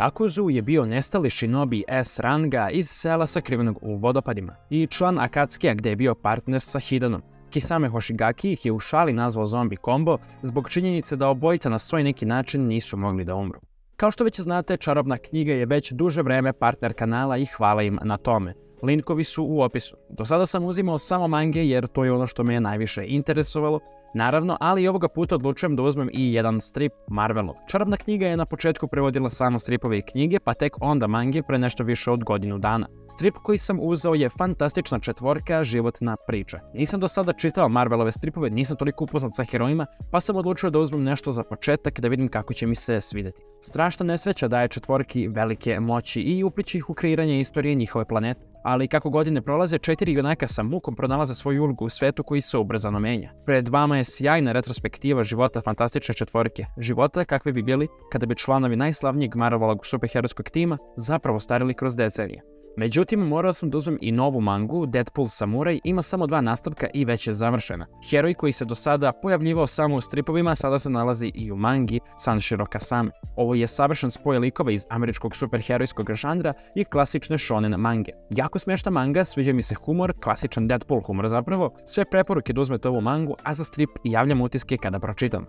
Kakuzu je bio nestali shinobi S ranga iz sela sakrivenog u vodopadima i član Akatsuki-a gde je bio partner sa Hidanom. Kisame Hoshigaki ih je u šali nazvao zombi kombo zbog činjenice da obojica na svoj neki način nisu mogli da umru. Kao što već znate, Čarobna knjiga je već duže vreme partner kanala i hvala im na tome. Linkovi su u opisu. Do sada sam uzimao samo mange jer to je ono što me je najviše interesovalo, naravno, ali i ovoga puta odlučujem da uzmem i jedan strip Marvelov. Čarobna knjiga je na početku prevodila samo stripove i knjige, pa tek onda mange pre nešto više od godinu dana. Strip koji sam uzeo je fantastična četvorka životna priča. Nisam do sada čitao Marvelove stripove, nisam toliko upoznat sa herojima, pa sam odlučio da uzmem nešto za početak da vidim kako će mi se svideti. Strašna nesreća daje četvorki velike moći i upliće ih u kreiranje istorije njihove planete. Ali kako godine prolaze, 4 junaka sa mukom pronalaze svoju ulogu u svetu koji se ubrzano menja. Pred vama je sjajna retrospektiva života fantastične četvorke, života kakvi bi bili kada bi članovi najslavnijeg Marvelovog superherojskog tima zapravo starili kroz decenije. Međutim, morao sam da uzmem i novu mangu, Deadpool Samurai ima samo 2 nastavka i već je završena. Heroj koji se do sada pojavljivao samo u stripovima sada se nalazi i u mangi Sanshiro Kasame. Ovo je savršen spoj likova iz američkog superherojskog žanra i klasične shonen mange. Jako smešna manga, sviđa mi se humor, klasičan Deadpool humor zapravo, sve preporuke da uzmete ovu mangu, a za strip javljam utiske kada pročitam.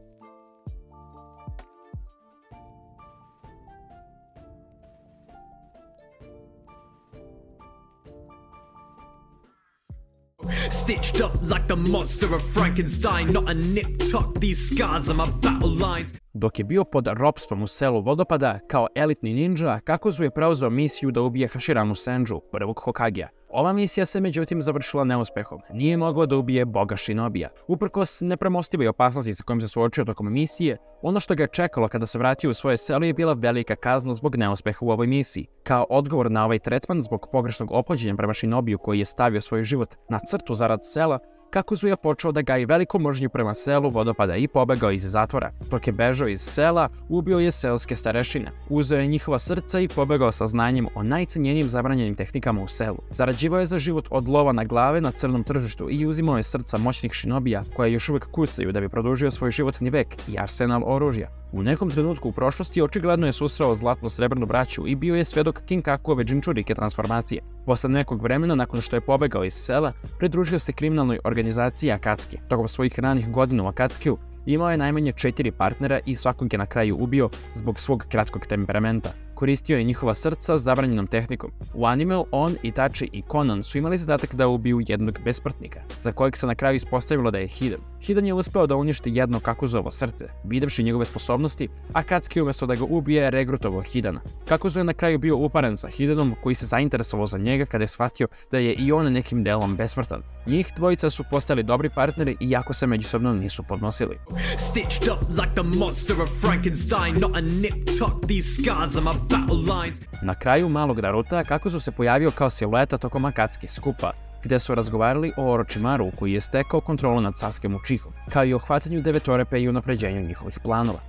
Stitched up like the monster of Frankenstein, not a nip tuck, these scars are my battle lines. Dok je bio pod ropstvom u selu vodopada, kao elitni ninja, Kakuzu je preuzeo misiju da ubije Hashiranu Senju, prvog Hokagea. Ova misija se međutim završila neuspehom. Nije mogao da ubije boga Shinobija. Uprkos nepremostivoj opasnosti sa kojom se suočio tokom misije, ono što ga je čekalo kada se vratio u svoje selo je bila velika kazna zbog neuspeha u ovoj misiji. Kao odgovor na ovaj tretman zbog pogrešnog ophođenja prema Shinobiju koji je stavio svoj život na crtu zarad sela, Kakuzu je počeo da gaji veliku mržnju prema selu vodopada i pobegao iz zatvora. Dok je bežao iz sela, ubio je seoske starešine, uzeo je njihova srca i pobegao sa znanjem o najcenjenijim zabranjenim tehnikama u selu. Zarađivao je za život od lova na glave na crnom tržištu i uzimao je srca moćnih shinobija koje još uvijek kucaju da bi produžio svoj životni vek i arsenal oružja. U nekom trenutku u prošlosti očigledno je susreo zlatno-srebrnu braću i bio je svedok Kinkakuove džinčurike transformacije. Posle nekog vremena, nakon što je pobegao iz sela, pridružio se kriminalnoj organizaciji Akatsuki. Tokom svojih ranih godina u Akatsukiju imao je najmanje 4 partnera i svakog je na kraju ubio zbog svog kratkog temperamenta. Koristio je njihova srca zabranjenom tehnikom. U animeu on, Itachi i Conan su imali zadatak da ubiju jednog besmrtnika, za kojeg se na kraju ispostavilo da je Hidan. Hidan je uspeo da uništi jedno Kakuzovo srce. Videvši njegove sposobnosti, Akatsuki umjesto da ga ubije regrutovao Hidana. Kakuzo je na kraju bio uparen sa Hidanom koji se zainteresovao za njega kada je shvatio da je i on nekim delom besmrtan. Njih dvojica su postali dobri partneri iako se međusobno nisu podnosili. Stitched up like the monster of Frankenstein, not a nip tuck, these scars are my battle lines. Na kraju malog Naruta Kakuzu se pojavio kao silueta tokom Akatsuki skupa, gde su razgovarali o Orochimaru koji je stekao kontrolu nad Sasukem Uchihom, kao i o hvatanju Devetorepe i unapređenju njihovih planova.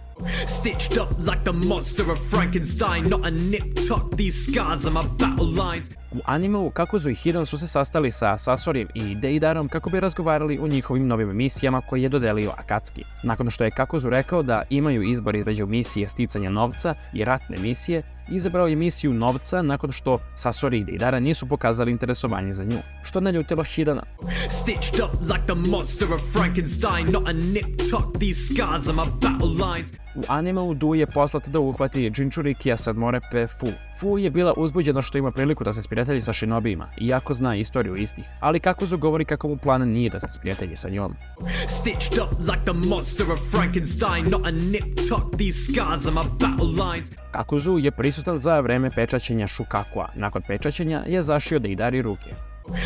Stitched up like the monster of Frankenstein, not a nip tuck, these scars are my battle lines. U animeu Kakuzu i Hidan su se sastali sa Sasorijem i Deidarom kako bi razgovarali o njihovim novim misijama koje je dodelio Akatsuki. Nakon što je Kakuzu rekao da imaju izbor između misije sticanja novca i ratne misije, izabrao je misiju novca nakon što Sasori i Deidara nisu pokazali interesovanje za nju, što naljutilo Hidana. Stitched up like the monster of Frankenstein, not a nip tuck, these scars are my battle lines. U animeu Du je poslat da uhvati Jinchurikija Sadmorepe Fu. Fu je bila uzbuđena što ima priliku da se sprijatelji sa Shinobijima, iako zna istoriju istih, ali Kakuzu govori kako mu plan nije da se sprijatelji sa njom. Stitched up like the monster of Frankenstein, not a nip tuck, these scars are my battle lines. Kakuzu je prisutan za vreme pečaćenja Shukakua. Nakon pečaćenja je zašio Deidari ruke.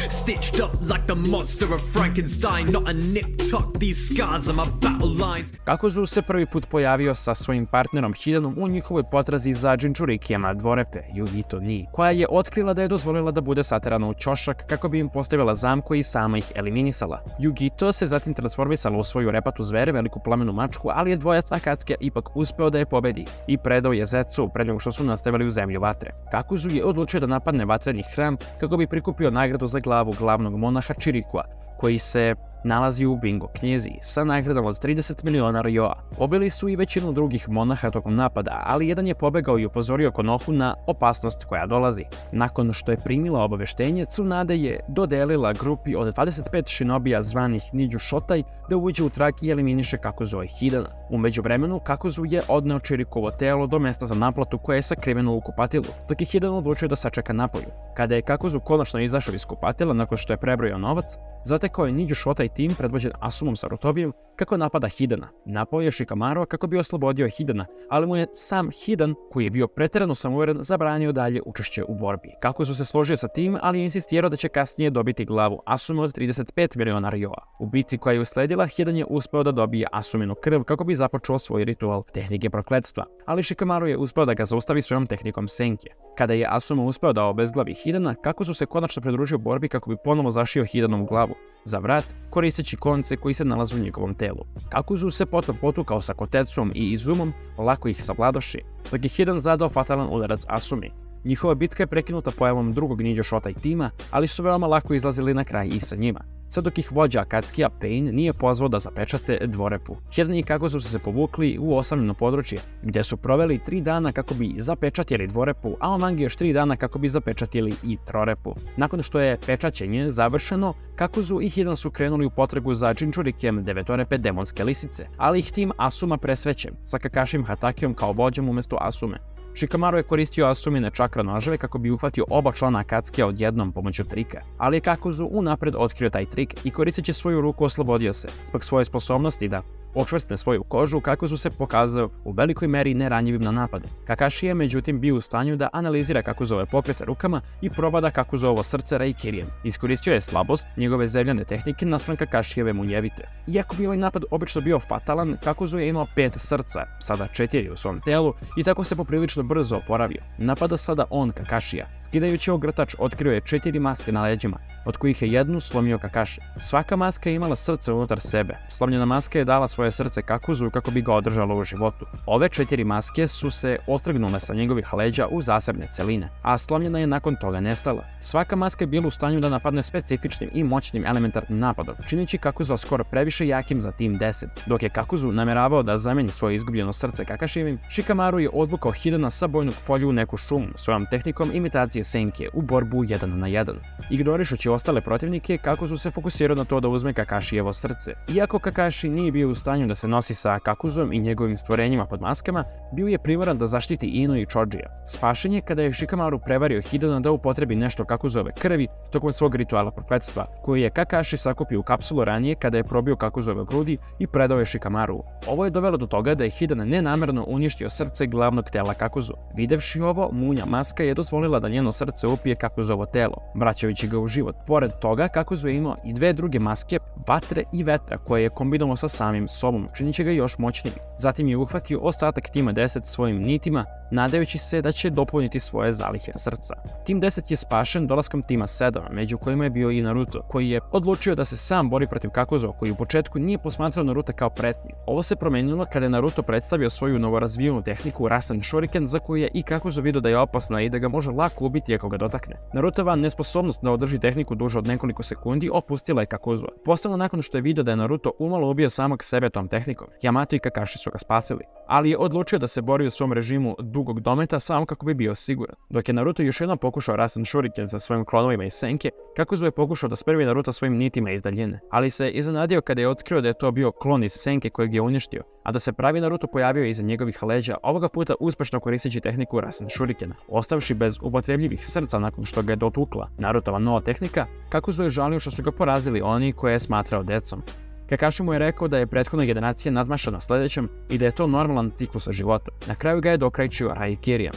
Stitched up like the monster of Frankenstein, not a nip tuck, these scars are my battle lines. Kakuzu se prvi put pojavio sa svojim partnerom Hidanom u njihovoj potrazi za Jinchurikijama Dvorepe, Yugito Ni, koja je otkrila da je dozvolila da bude saterana u ćošak kako bi im postavila zamku i sama ih eliminisala. Yugito se zatim transformisala u svoju repatu zvere, veliku plamenu mačku, ali je dvojac Akatsuki ipak uspeo da je pobedi i predao je Zetsu pre nego što su nastavili u zemlju vatre. Kakuzu je odlučio da napadne vatreni hram kako bi prikupio nagradu za glavu glavnog monaha Chirikua, koji se nalazi u bingo knjizi sa nagradom od 30 miliona ryoa. Pobili su i većinu drugih monaha tokom napada, ali jedan je pobegao i upozorio Konohu na opasnost koja dolazi. Nakon što je primila obaveštenje, Tsunade je dodelila grupi od 25 shinobija zvanih Niđu Shotai da uđe u trag i eliminiše Kakuzu i Hidana. U međuvremenu, Kakuzu je odneo Chirikovo telo do mesta za naplatu koje je sakriveno u kupatilu, dok je Hidan odlučio da sačeka napolju. Kada je Kakuzu konačno izašao iz kupatila nakon što je prebrojao novac, zatekao je Niđu Shotai tim predvođen Asumom Sarutobijom kako napada Hidana. Napao je Shikamaru kako bi oslobodio Hidana, ali mu je sam Hidan, koji je bio pretjerano samouveren, zabranio dalje učešće u borbi. Kakuzu se složio sa tim, ali je insistirao da će kasnije dobiti glavu Asume od 35 miliona ryoa. U bici koja je usledila, Hidan je uspeo da dobije Asuminu krv kako bi započeo svoj ritual tehnike prokletstva, ali Shikamaru je uspeo da ga zaustavi svojom tehnikom Senke. Kada je Asuma uspeo da obezglavi Hidana, Kakuzu se konačno pridružio borbi kako bi ponovo zašio Hidanovu glavu za vrat, koristeći konce koji se nalaze u njegovom telu. Kakuzu se potom potukao sa Kotetsuom i Izumom, lako ih savladoši, dok je Hidan zadao fatalan udarac Asumi. Njihova bitka je prekinuta pojavom drugog Niđo Shotai tima, ali su veoma lako izlazili na kraj i sa njima. Sad dok ih vođa Akatsukiya Pain nije pozvao da zapečate dvorepu. Hidan i Kakuzu su se povukli u osamljeno područje, gdje su proveli 3 dana kako bi zapečatili dvorepu, a Omangi još 3 dana kako bi zapečatili i trorepu. Nakon što je pečaćenje završeno, Kakuzu i Hidan su krenuli u potragu za Jinchurikem devetorepe demonske lisice, ali ih tim Asuma presreće, sa Kakashim Hatakijom kao vođom umjesto Asume. Shikamaru je koristio Asumine čakra noževe kako bi uhvatio oba člana Akatsukiya odjednom pomoću trika, ali je Kakuzu unapred otkrio taj trik i koristeći svoju ruku oslobodio se. Zbog svoje sposobnosti da očvrsne svoju kožu, Kakuzu se pokazao u velikoj meri neranjivim na napade. Kakashi je međutim bio u stanju da analizira Kakuzove pokrete rukama i probada Kakuzovo srce Reikirijem. Iskoristio je slabost njegove zemljane tehnike naspram Kakashijeve munjevite. Iako bi ovaj napad obično bio fatalan, Kakuzu je imao 5 srca, sada 4 u svom telu, i tako se poprilično brzo oporavio. Napada sada on Kakashija. Skidajući ogrtač otkrio je 4 maske na leđima, od kojih je jednu slomio Kakashi. Svaka maska je imala srce unutar sebe. Slomljena maska je dala svoje srce Kakuzu kako bi ga održalo u životu. Ove 4 maske su se otrgnule sa njegovih leđa u zasebne celine, a slomljena je nakon toga nestala. Svaka maska je bila u stanju da napadne specifičnim i moćnim elementarnim napadom, čineći Kakuzu skoro previše jakim za tim 10. Dok je Kakuzu nameravao da zameni svoje izgubljeno srce Kakashijevim, Shikamaru je odvukao Hidana sa bojnog polja u neku šumu svojom tehnikom imitacije Senke u borbu 1 na 1. Ignorišući ostale protivnike, Kakuzu se fokusirao na to da uzme Kakashijevo srce. Iako Kakashi nije bio u stanju da se nosi sa Kakuzom i njegovim stvorenjima pod maskama, bio je primoran da zaštiti Ino i Chojija. Spašen je kada je Shikamaru prevario Hidana da upotrebi nešto Kakuzove krvi tokom svog rituala prokletstva, koji je Kakashi sakupio u kapsulu ranije kada je probio Kakuzove grudi i predao je Shikamaru. Ovo je dovelo do toga da je Hidan nenamerno uništio srce glavnog tela Kakuzu. Videvši ovo, munja maska je dozvolila da njeno srce upije Kakuzovo telo, vraćajući ga u život. Pored toga, Kakuzu je imao i 2 druge maske, vatre i vetra, koje je kombinovao sa samim sobom, činići ga još moćnijim. Zatim je uhvatio ostatak tima 10 svojim nitima, nadajući se da će dopuniti svoje zalihe srca. Tim 10 je spašen dolaskom tima 7, među kojima je bio i Naruto, koji je odlučio da se sam bori protiv Kakuzu, koji u početku nije posmatrao Naruto kao pretnju. Ovo se promenilo kada je Naruto predstavio svoju novorazvijenu tehniku Rasen Shuriken, za koju je i Kakuzu vidio da je opasna i da ga može lako ubiti ako ga dotakne. Narutova nesposobnost da održi tehniku duže od nekoliko sekundi opustila je Kakuzu, posebno nakon što je vidio da je Naruto umalo ubio samog sebe tom tehnikom. Yamato i Kakashi su ga spasili, ali je odlučio da se bori u svom režimu dugog dometa samo kako bi bio siguran. Dok je Naruto još jednom pokušao Rasen Shuriken sa svojim klonovima iz Senke, Kakuzu je pokušao da spremi Naruto svojim nitima iz daljine, ali se iznenadio kada je otkrio da je to bio klon iz Senke kojeg je uništio, a da se pravi Naruto pojavio iza njegovih leđa, ovoga puta uspešno koristeći tehniku Rasen Shurikena. Ostavši bez upotrebljivih srca nakon što ga je dotukla Narutova nova tehnika, Kakuzu je žalio što su ga porazili oni koje je smatrao decom. Kakashi mu je rekao da je prethodna generacija nadmašena sljedećem i da je to normalan ciklus života. Na kraju ga je dokrajčio Raikirijem.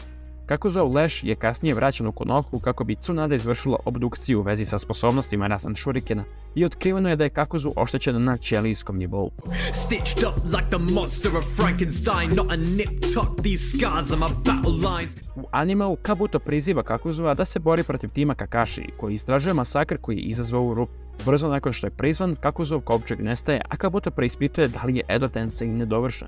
Kakuzov leš je kasnije vraćen u Konohu kako bi Tsunade izvršila obdukciju u vezi sa sposobnostima Rasen Shurikena i otkriveno je da je Kakuzu oštećen na ćelijskom nivou. Stitched up like the monster of Frankenstein, not a nip tuck, these scars are my battle lines. U animeu Kabuto priziva Kakuzua da se bori protiv tima Kakashi, koji istražuje masakr koji je izazvao u rupu. Brzo nakon što je prizvan, Kakuzov kovčeg nestaje, a Kabuto preispituje da li je Edo Tensei nedovršen.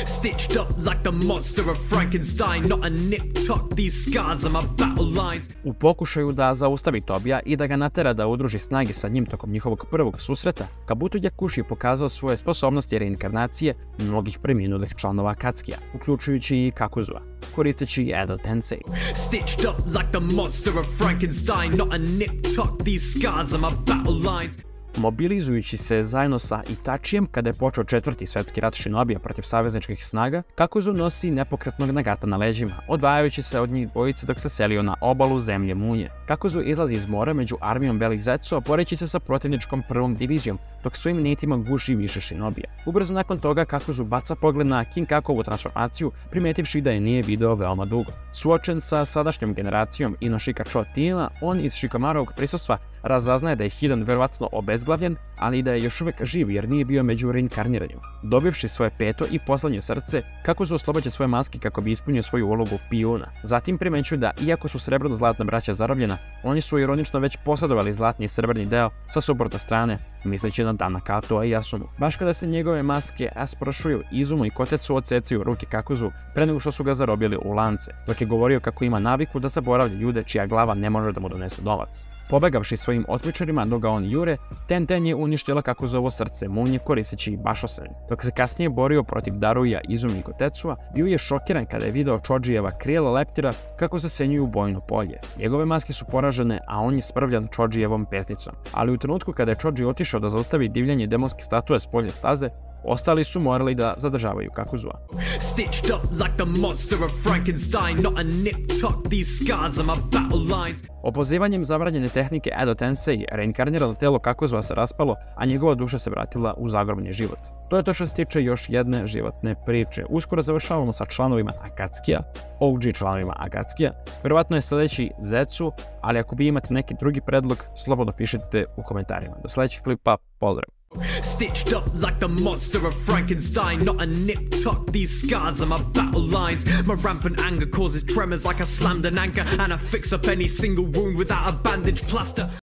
Stitched up like the monster of Frankenstein, not a nip tuck, these scars are my battle lines. U pokušaju da zaustavi Tobija i da ga natera da udruži snage sa njim tokom njihovog njihovog prvog susreta, Kabuto Yakushi je pokazao svoje sposobnosti reinkarnacije mnogih preminulih članova Akatsukiya, uključujući i Kakuzua, koristeći Edo Tensei. Stitched up like the monster of Frankenstein, not a nip tuck, these scars are my battle lines. Mobilizujući se zajedno sa Itachijem kada je počeo četvrti svetski rat Shinobija protiv savezničkih snaga, Kakuzu nosi nepokretnog Nagata na leđima, odvajajući se od njih dvojice dok se selio na obalu zemlje Munje. Kakuzu izlazi iz mora među armijom belih Zetsu, boreći se sa protivničkom prvom divizijom, dok svojim nitima guši više Shinobija. Ubrzo nakon toga Kakuzu baca pogled na Kinkakovu transformaciju, primetivši da je nije video veoma dugo. Suočen sa sadašnjom generacijom Inoshika Cho tima, on iz Shikamarovog prisustva razaznaje da je Hidan verovatno obezglavljen, ali i da je još uvijek živ jer nije bio među reinkarniranjem. Dobivši svoje peto i poslednje srce, Kakuzu oslobađa svoje maske kako bi ispunio svoju ulogu pijuna. Zatim primećuje da, iako su srebrno-zlatna braća zarobljena, oni su ironično već posjedovali zlatni i srebrni deo sa suprotne strane, misleći na Dana Katoa i Asumu. Baš kada se njegove maske asprošuju, Izumo i Kotetsu odsecaju ruke Kakuzu pre nego što su ga zarobili u lance, dok je govorio kako ima naviku da zaboravlja ljude čija glava ne može da mu donese novac. Pobegavši svojim otmičarima dok ga on jure, Tenten je uništila Kakuzovo srce Munje koristeći Bashosen. Dok se kasnije borio protiv Daruja, Izumi i Kotetsua, bio je šokiran kada je video Chojijeva krila leptira kako se senjuju u bojno polje. Njegove maske su poražene, a on je sprvljan Chojijevom pesnicom. Ali u trenutku kada je Choji otišao da zaustavi divljanje demonske statue s polje staze, ostali su morali da zadržavaju Kakuzua. Stitched up like the monster of Frankenstein, not a nip tuck, these scars are my battle lines. Opozivanjem zabranjene tehnike Edo Tensei, reinkarnirano telo Kakuzua se raspalo, a njegova duša se vratila u zagrobni život. To je to što se tiče još jedne životne priče. Uskoro završavamo sa članovima Akatsukiya, OG članovima Akatsukiya. Verovatno je sljedeći Zetsu, ali ako vi imate neki drugi predlog, slobodno pišite u komentarima. Do sljedećeg klipa, pozdrav! Stitched up like the monster of Frankenstein, not a nip tuck, these scars are my battle lines. My rampant anger causes tremors like I slammed an anchor, and I fix up any single wound without a bandage plaster.